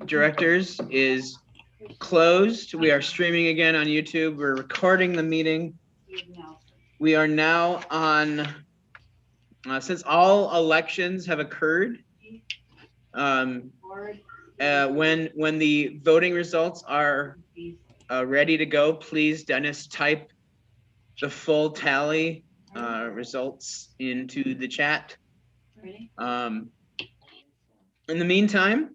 directors is closed. We are streaming again on YouTube. We're recording the meeting. We are now on, since all elections have occurred, when the voting results are ready to go, please, Dennis, type the full tally results into the chat. In the meantime,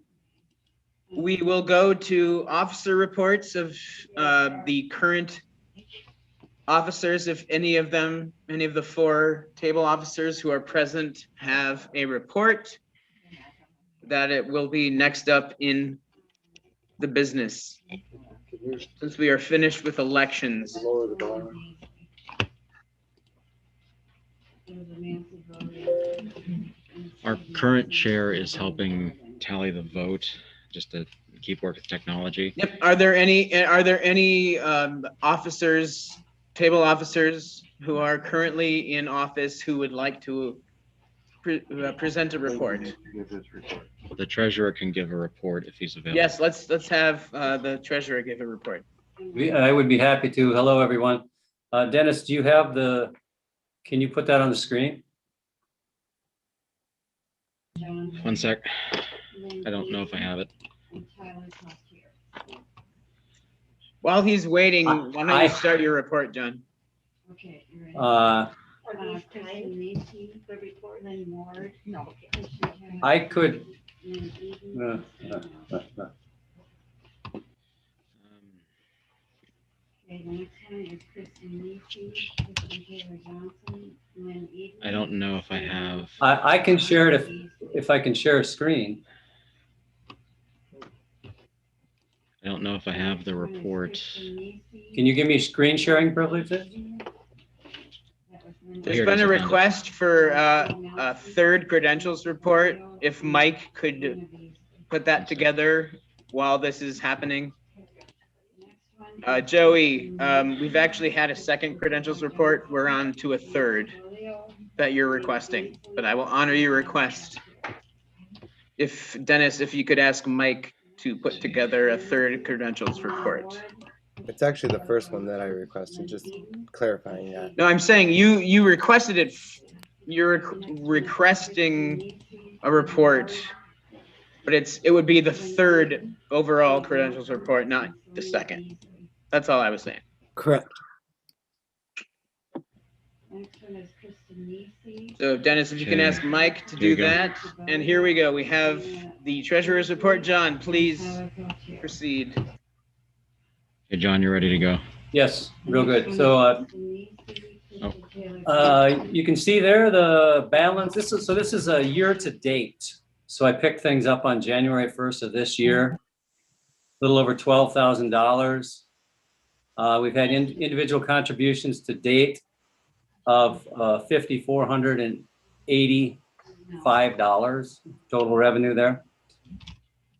we will go to officer reports of the current officers. If any of the 4 table officers who are present have a report, that it will be next up in the business, since we are finished with elections. Our current chair is helping tally the vote, just to keep working with technology. Yep. Are there any officers, table officers, who are currently in office who would like to present a report? The treasurer can give a report if he's available. Yes, let's have the treasurer give a report. I would be happy to. Hello, everyone. Dennis, do you have can you put that on the screen? One sec. I don't know if I have it. While he's waiting, why don't you start your report, John? Okay. I could. I don't know if I have. I can share it if I can share a screen. I don't know if I have the report. Can you give me screen sharing privileges? There's been a request for a third credentials report. If Mike could put that together while this is happening. Joey, we've actually had a second credentials report. We're on to a third that you're requesting, but I will honor your request. If Dennis, if you could ask Mike to put together a third credentials report. It's actually the first one that I requested, just clarifying that. No, I'm saying you requested it. You're requesting a report, but it would be the third overall credentials report, not the second. That's all I was saying. Correct. So Dennis, if you can ask Mike to do that. And here we go. We have the treasurer's report. John, please proceed. Hey, John, you're ready to go. Yes, real good. So you can see there the balance. This is a year to date. So I picked things up on January 1st of this year, a little over $12,000. We've had individual contributions to date of $5,485 total revenue there.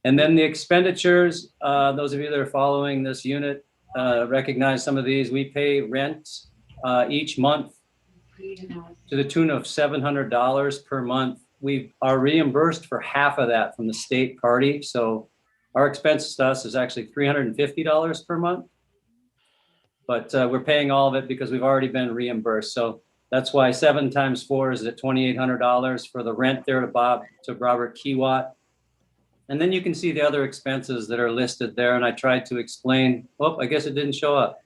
And then the expenditures, those of you that are following this unit recognize some of these. We pay rent each month to the tune of $700 per month. We are reimbursed for half of that from the state party. So our expense to us is actually $350 per month. But we're paying all of it because we've already been reimbursed. So that's why 7 times 4 is at $2,800 for the rent there to Robert Kiewat. And then you can see the other expenses that are listed there. And I tried to explain, oh, I guess it didn't show up.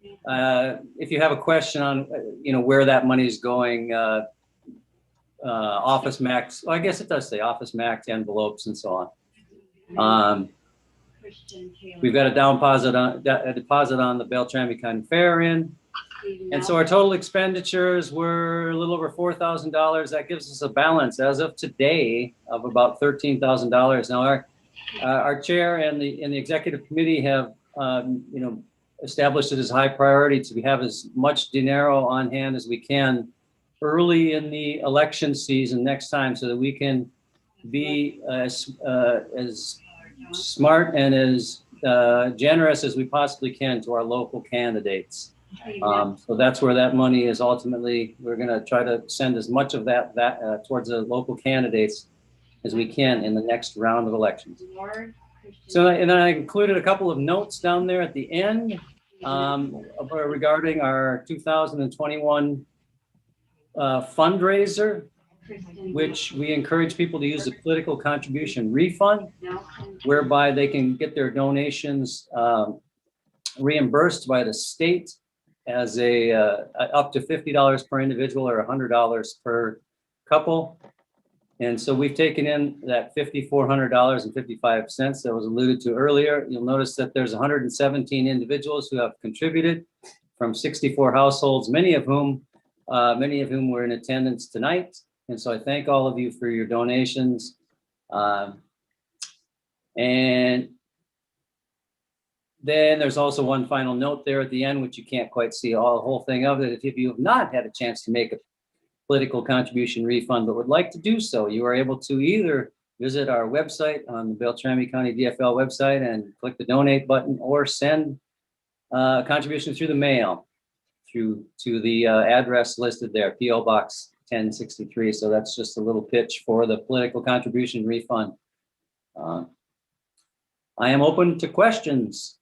If you have a question on, where that money is going, Office Max, well, I guess it does say Office Max envelopes and so on. We've got a deposit on the Beltrami County Fair in. And so our total expenditures were a little over $4,000. That gives us a balance as of today of about $13,000. Now our chair and the executive committee have established it as a high priority to have as much dinero on hand as we can early in the election season next time, so that we can be as smart and as generous as we possibly can to our local candidates. So that's where that money is ultimately. We're going to try to send as much of that towards the local candidates as we can in the next round of elections. So, and then I included a couple of notes down there at the end regarding our 2021 fundraiser, which we encourage people to use a political contribution refund, whereby they can get their donations reimbursed by the state as up to $50 per individual or $100 per couple. And so we've taken in that $5,400.55 that was alluded to earlier. You'll notice that there's 117 individuals who have contributed from 64 households, many of whom were in attendance tonight. And so I thank all of you for your donations. And then there's also one final note there at the end, which you can't quite see the whole thing of it. If you have not had a chance to make a political contribution refund but would like to do so, you are able to either visit our website on the Beltrami County DFL website and click the donate button, or send a contribution through the mail to the address listed there, P.O. Box 1063. So that's just a little pitch for the political contribution refund. I am open to questions.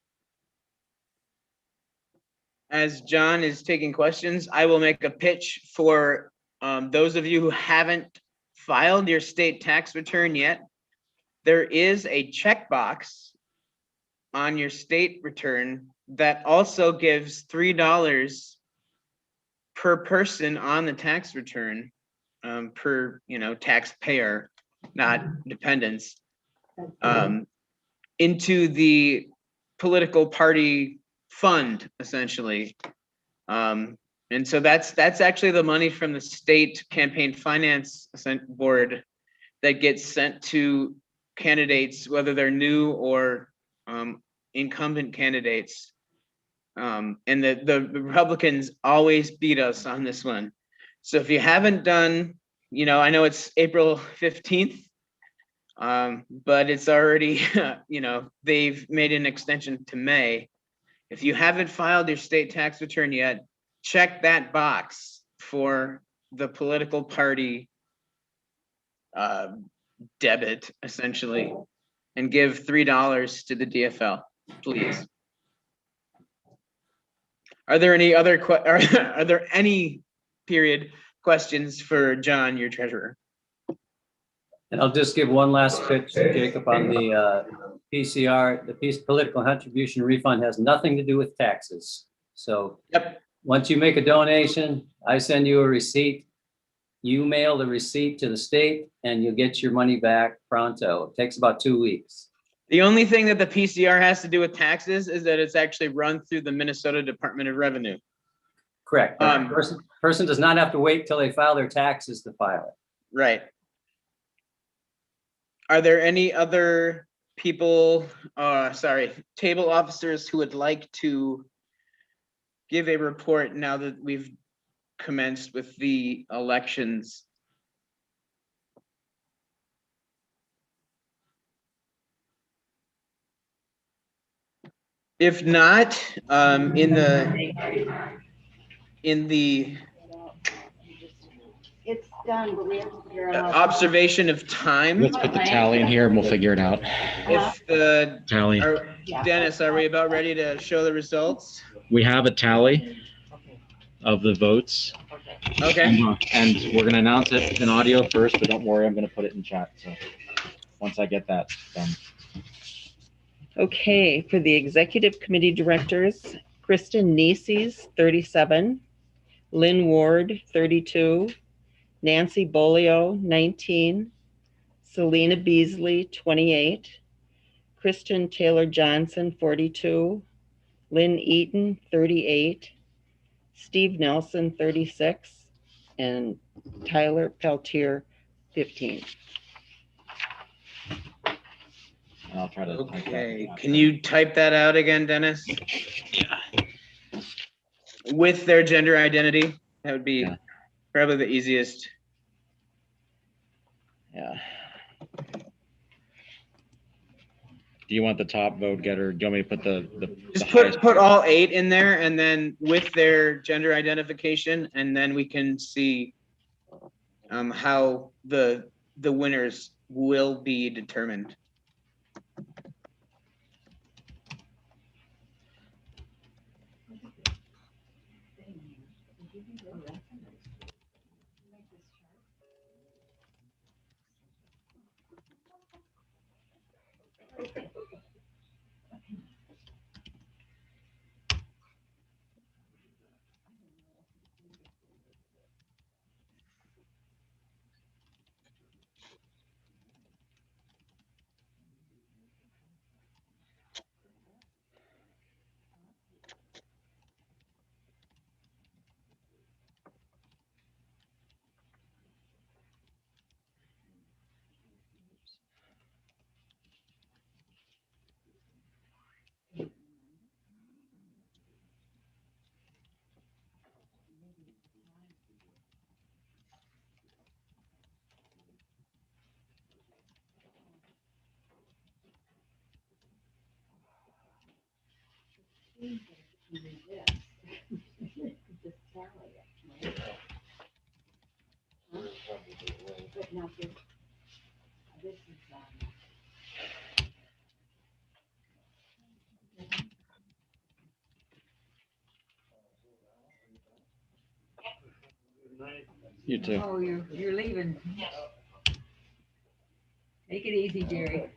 As John is taking questions, I will make a pitch for those of you who haven't filed your state tax return yet. There is a checkbox on your state return that also gives $3 per person on the tax return, per taxpayer, not dependents, into the political party fund, essentially. And so that's actually the money from the state campaign finance board that gets sent to candidates, whether they're new or incumbent candidates. And the Republicans always beat us on this one. So if you haven't done, I know it's April 15th, but it's already, they've made an extension to May. If you haven't filed your state tax return yet, check that box for the political party debit, essentially, and give $3 to the DFL, please. Are there any other are there any questions for John, your treasurer? And I'll just give one last pitch, Jacob, on the PCR. The political contribution refund has nothing to do with taxes. So yep. Once you make a donation, I send you a receipt. You mail the receipt to the state and you'll get your money back pronto. It takes about 2 weeks. The only thing that the PCR has to do with taxes is that it's actually run through the Minnesota Department of Revenue. Correct. Person does not have to wait till they file their taxes to file it. Right. Are there any other people, table officers who would like to give a report now that we've commenced with the elections? If not, in the it's done, but we have to figure out observation of time. Let's put the tally in here and we'll figure it out. If the Tally. Dennis, are we about ready to show the results? We have a tally of the votes. Okay. And we're going to announce it in audio first, but don't worry, I'm going to put it in chat. So once I get that done. Okay, for the executive committee directors, Kristen Nieces, 37, Lynn Ward, 32, Nancy Bolio, 19, Selena Beasley, 28, Kristen Taylor Johnson, 42, Lynn Eaton, 38, Steve Nelson, 36, and Tyler Peltier, 15. And I'll try to. Okay, can you type that out again, Dennis? Yeah. With their gender identity, that would be probably the easiest. Yeah. Do you want the top vote getter? Do you want me to put the Just highest? put all 8 in there, and then with their gender identification, and then we can see how the winners will be determined. You too. Oh, you're leaving. Take it easy, Jerry.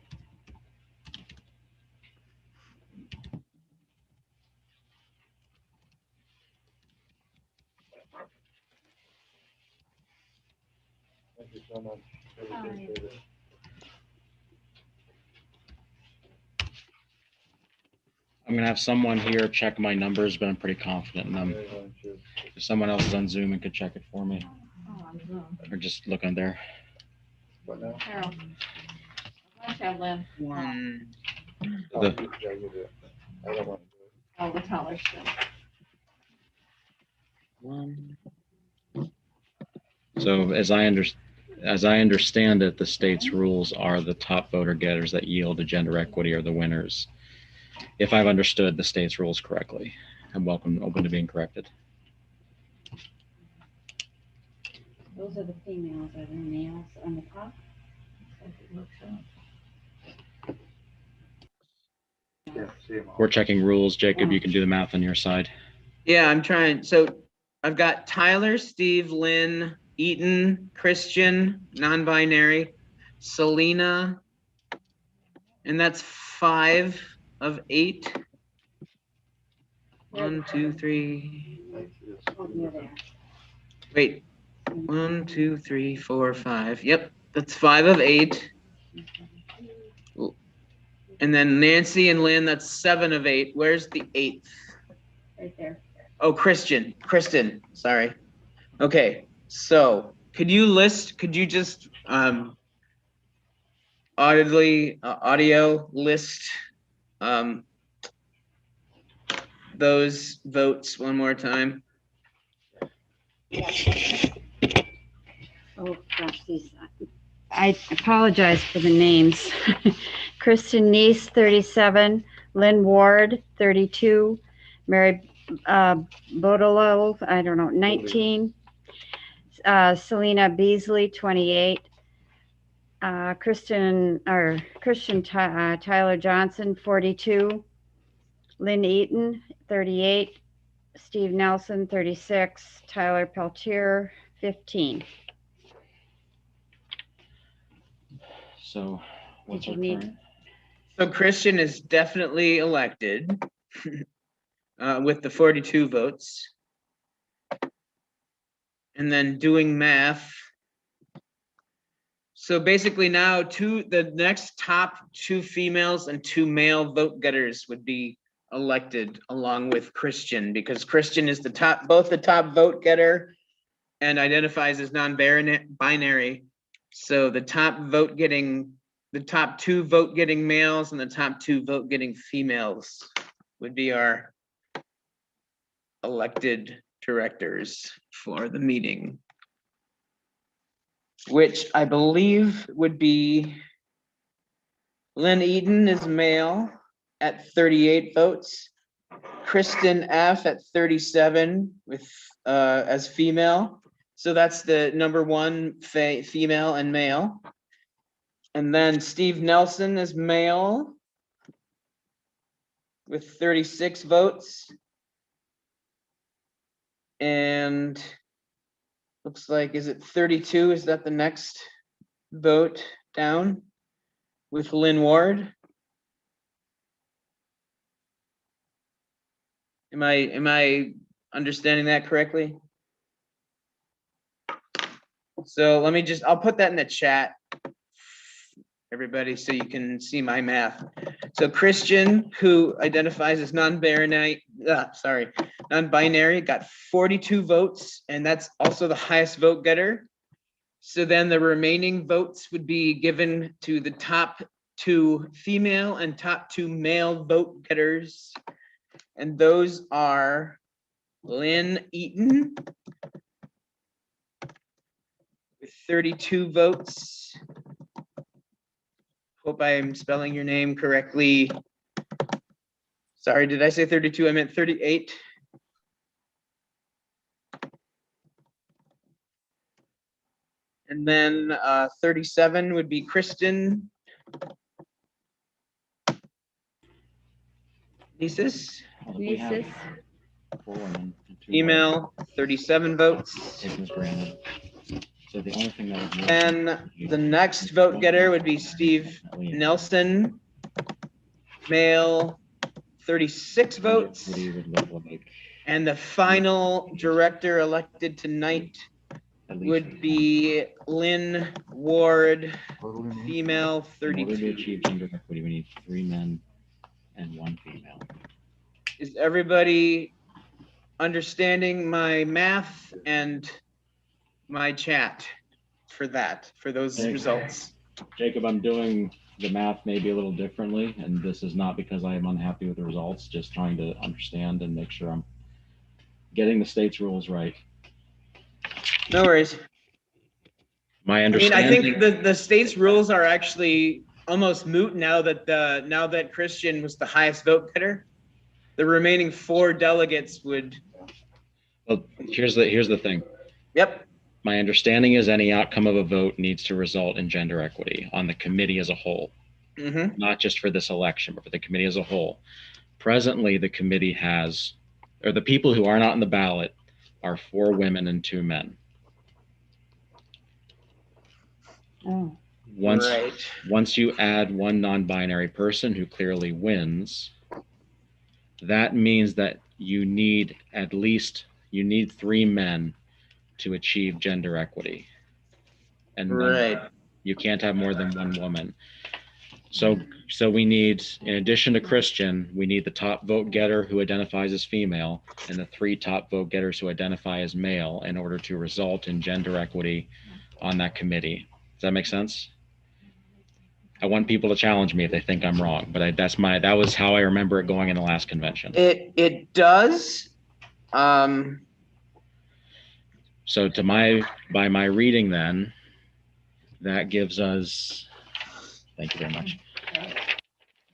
Thank you so much. I'm gonna have someone here check my numbers, but I'm pretty confident in them. If someone else is on Zoom and could check it for me, Oh, I'm wrong. or just look on there. What now? Carol. Let's have Lynn. One. Oh, The- yeah, you do it. I don't want to do it. Oh, the colors then. One. So as I understand it, the state's rules are the top voter getters that yield to gender equity are the winners. If I've understood the state's rules correctly, I'm open to being corrected. Those are the females, are there males on the top? Yeah, see 'em all. We're checking rules. Jacob, you can do the math on your side. Yeah, I'm trying. So I've got Tyler, Steve, Lynn, Eaton, Christian, non-binary, Selena, and that's 5 of 8. 1, 2, 3. Oh, yeah, there. Wait. 1, 2, 3, 4, 5. Yep, that's 5 of 8. And then Nancy and Lynn, that's 7 of 8. Where's the 8th? Right there. Oh, Kristen, sorry. Okay, so could you just audio list those votes one more time? Oh, gosh, I apologize for the names. Kristen Neese, 37, Lynn Ward, 32, Mary Bodolo, I don't know, 19, Selena Beasley, 28, Christian Tyler Johnson, 42, Lynn Eaton, 38, Steve Nelson, 36, Tyler Peltier, 15. So what's Did our you need- current? So Christian is definitely elected with the 42 votes. And then doing math. So basically now the next top 2 females and 2 male vote getters would be elected along with Christian, because Christian is both the top vote getter and identifies as non-binary. So the top 2 vote getting males and the top 2 vote getting females would be our elected directors for the meeting, which I believe would be Lynn Eaton is male at 38 votes, Kristen F at 37 with as female. So that's the number 1 female and male. And then Steve Nelson is male with 36 votes. And looks like, is it 32? Is that the next vote down with Lynn Ward? Am I understanding that correctly? So let me I'll put that in the chat, everybody, so you can see my math. So Christian, who identifies as non-binary, got 42 votes, and that's also the highest vote getter. So then the remaining votes would be given to the top 2 female and top 2 male vote getters. And those are Lynn Eaton with 32 votes. Hope I am spelling your name correctly. Sorry, did I say 32? I meant 38. And then 37 would be Kristen Nieces, We have Nieces. 4 women and 2 female, 37 votes. taken as granted. So the only thing that is Then the next vote getter would be Steve Nelson, male, 36 votes. Would look like And the final director elected tonight at least would be Lynn Ward, female, in order to 32. achieve gender equity, we need 3 men and 1 female. Is everybody understanding my math and my chat for those Thanks. results? Jacob, I'm doing the math maybe a little differently, and this is not because I am unhappy with the results, just trying to understand and make sure I'm getting the state's rules right. No worries. My I mean, understanding. I think the state's rules are actually almost moot now that Christian was the highest vote getter. The remaining 4 delegates would. Well, here's the thing. Yep. My understanding is any outcome of a vote needs to result in gender equity on the committee as a whole, not just for this election, but for the committee as a whole. Presently, the committee has, or the people who are not on the ballot are 4 women and 2 men. Oh, Once you add 1 non-binary person who clearly wins, that means that you need 3 men to achieve gender equity. And you can't have more than 1 woman. So we need, in addition to Christian, we need the top vote getter who identifies as female and the 3 top vote getters who identify as male in order to result in gender equity on that committee. Does that make sense? I want people to challenge me if they think I'm wrong, but that was how I remember it going in the last convention. It does. So by my reading then, that gives us, thank you very much.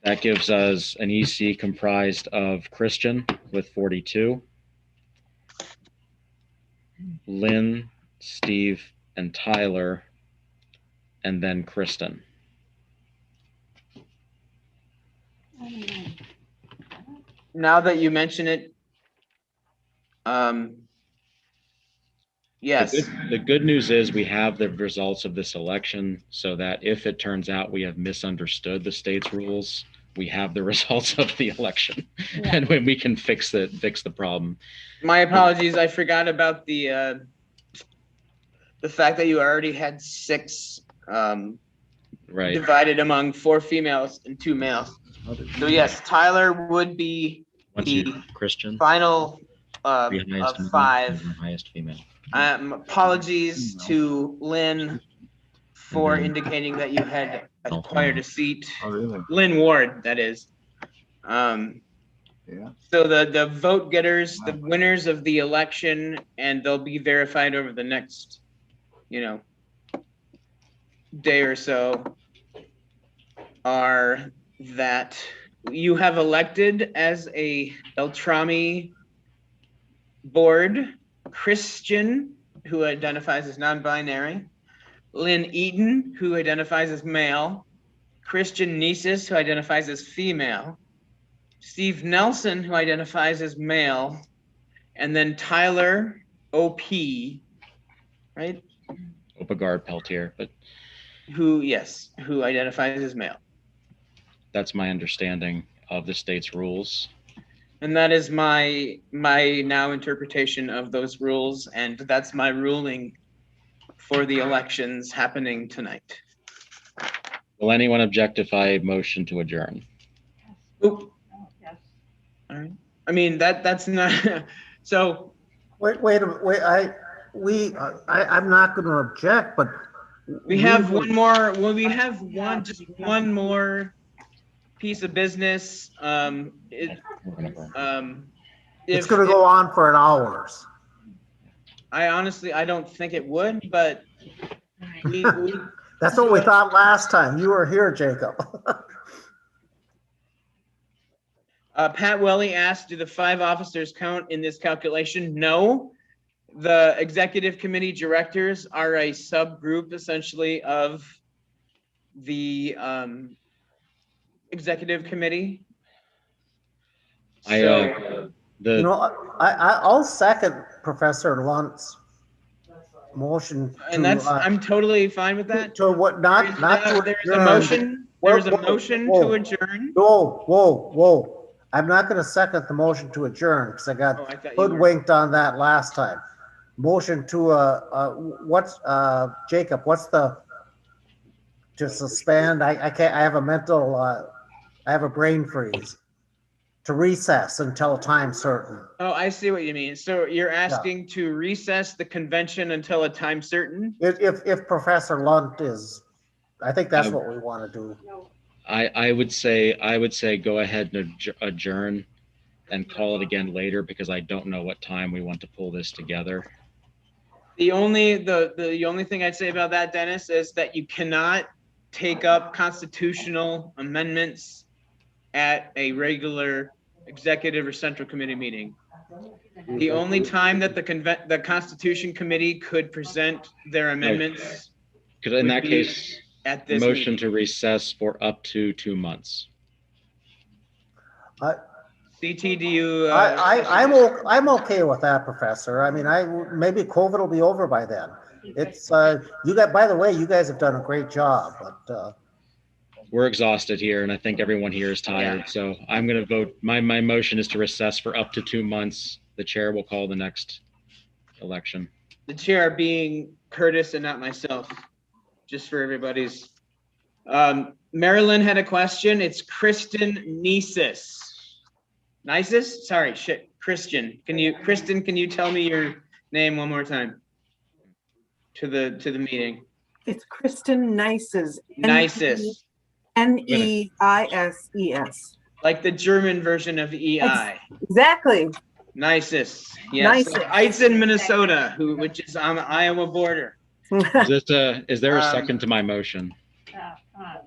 That gives us an EC comprised of Christian with 42, Lynn, Steve, and Tyler, and then Kristen. Now that you mention it, yes. The good news is we have the results of this election so that if it turns out we have misunderstood the state's rules, we have the results of the election and when we can fix the problem. My apologies. I forgot about the fact that you already had 6 divided among 4 females and 2 males. So yes, Tyler would be the Christian final of highest 5. Highest female. Apologies to Lynn for indicating that you had acquired a seat. Oh, really? Lynn Ward, that is. Yeah. So the vote getters, the winners of the election, and they'll be verified over the next, day or so, are that you have elected as a Beltrami board Christian, who identifies as non-binary, Lynn Eaton, who identifies as male, Christian Nieses, who identifies as female, Steve Nelson, who identifies as male, and then Tyler OP, right? Opagard Peltier, but Who identifies as male. that's my understanding of the state's rules. And that is my now interpretation of those rules, and that's my ruling for the elections happening tonight. Will anyone object if I motion to adjourn? Oop, Oh, yes. all right. I mean, that's not, so, I'm not going to object, but we have one more, well, we have one more piece of business. It's going to go on for an hours. I honestly, I don't think it would, but we That's what we thought last time. You were here, Jacob. Pat Welly asked, do the 5 officers count in this calculation? No. The executive committee directors are a subgroup essentially of the executive committee. I'll second Professor Lunt's motion And that's, I'm totally fine with that. to what, not to There's a adjourn. motion, there's a Whoa, motion whoa. to adjourn. Whoa. I'm not going to second the motion to adjourn because I got Oh, I thought you were. hoodwinked on that last time. Motion to, Jacob, what's the, to suspend? I can't, I have a mental, I have a brain freeze. To recess until a time certain. Oh, I see what you mean. So you're asking to recess the convention until a time certain? If Professor Lunt is, I think that's what we want to do. I would say go ahead and adjourn and call it again later because I don't know what time we want to pull this together. The only thing I'd say about that, Dennis, is that you cannot take up constitutional amendments at a regular executive or central committee meeting. The only time that the Constitution Committee could present their amendments Because in would that be case, at this motion meeting. to recess for up to 2 months. CT, do you? I'm okay with that, Professor. I mean, maybe COVID will be over by then. It's you got. By the way, you guys have done a great job, but. We're exhausted here, and I think everyone here is tired. Yeah. So I'm going to vote. My motion is to recess for up to 2 months. The chair will call the next election. The chair being Curtis and not myself, just for everybody's. Marilyn had a question. It's Kristen Nieses. Nisus? Sorry, shit. Kristen, can you tell me your name one more time? To the meeting. It's Kristen Nices. Nisus. N-E-I-S-E-S. Like the German version of EI. Exactly. Nisus. Yes. Nisus. It's in Minnesota, which is on the Iowa border. Is there a second to my motion?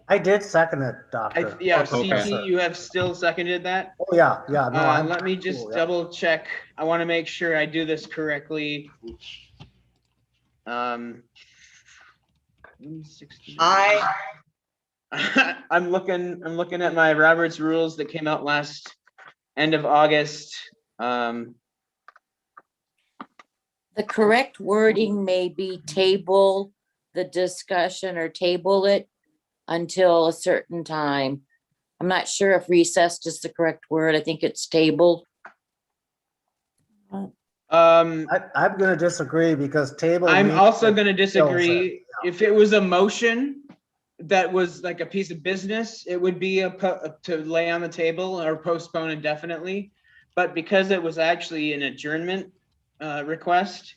I did second it, Doctor. CT, you have still seconded that? Oh, yeah. No, let me just double check. I want to make sure I do this correctly. I'm looking at my Robert's rules that came out end of August. The correct wording may be table the discussion or table it until a certain time. I'm not sure if recessed is the correct word. I think it's tabled. I'm going to disagree because table. I'm also going to disagree. Yeah. If it was a motion that was like a piece of business, it would be to lay on the table or postpone indefinitely. But because it was actually an adjournment request,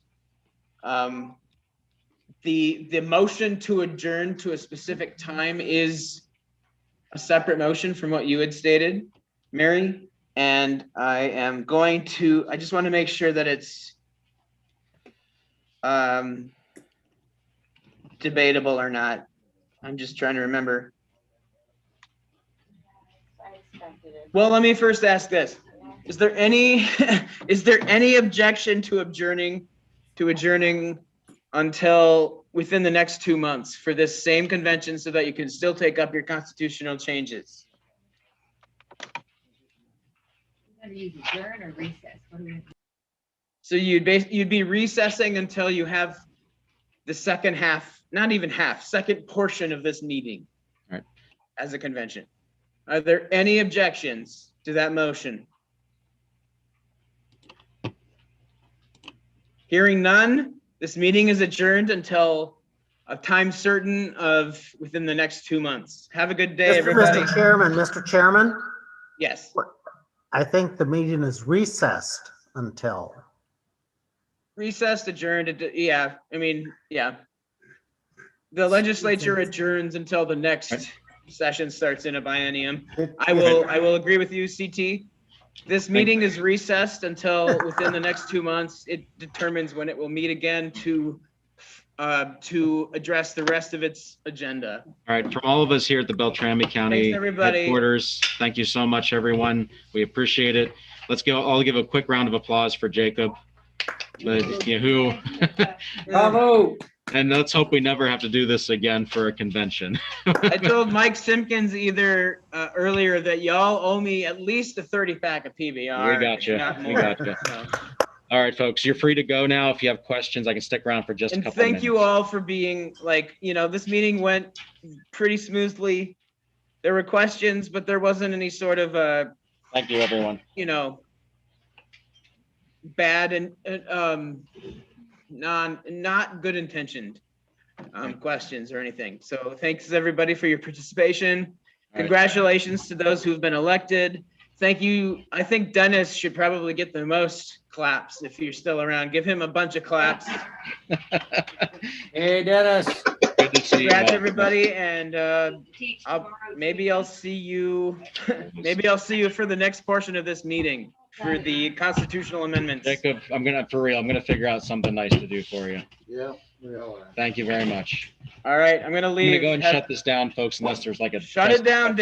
the motion to adjourn to a specific time is a separate motion from what you had stated, Mary. And I just want to make sure that it's debatable or not. I'm just trying to remember. Well, let me first ask this. Is there any objection to adjourning until within the next 2 months for this same convention so that you can still take up your constitutional changes. We're gonna use adjourn or recess? What do we? So you'd be recessing until you have the second half, not even half, second portion of this meeting. Right. As a convention. Are there any objections to that motion? Hearing none, this meeting is adjourned until a time certain of within the next 2 months. Have a good day, everybody. Mr. Chairman, Yes, I think the meeting is recessed until. recessed, adjourned, yeah, I mean, yeah. The legislature adjourns until the next session starts in a biennium. I will agree with you, CT. This meeting is recessed until within the next 2 months. It determines when it will meet again to address the rest of its agenda. All right, from all of us here at the Beltrami County Thanks, everybody. headquarters, thank you so much, everyone. We appreciate it. Let's all give a quick round of applause for Jacob. Who Bravo. and let's hope we never have to do this again for a convention. I told Mike Simpkins either earlier that y'all owe me at least a 30-pack of PBR. We got you. Not We more. got you. So. All right, folks, you're free to go now. If you have questions, I can stick around for just a And couple of thank minutes. you all for being this meeting went pretty smoothly. There were questions, but there wasn't any sort of Thank you, everyone. bad and not good intentioned questions or anything. So thanks everybody for your participation. All right. Congratulations to those who've been elected. Thank you. I think Dennis should probably get the most claps if you're still around. Give him a bunch of claps. Hey, Dennis. Good to see you. Congrats, all. everybody, and Teach I'll, tomorrow, maybe I'll see you. Maybe I'll see you for the next portion of this meeting for the constitutional amendments. Jacob, I'm gonna figure out something nice to do for you. Yeah, we all are. Thank you very much. All right, I'm gonna I'm leave. gonna go and shut this down, folks, unless there's like a Shut it down, Dennis.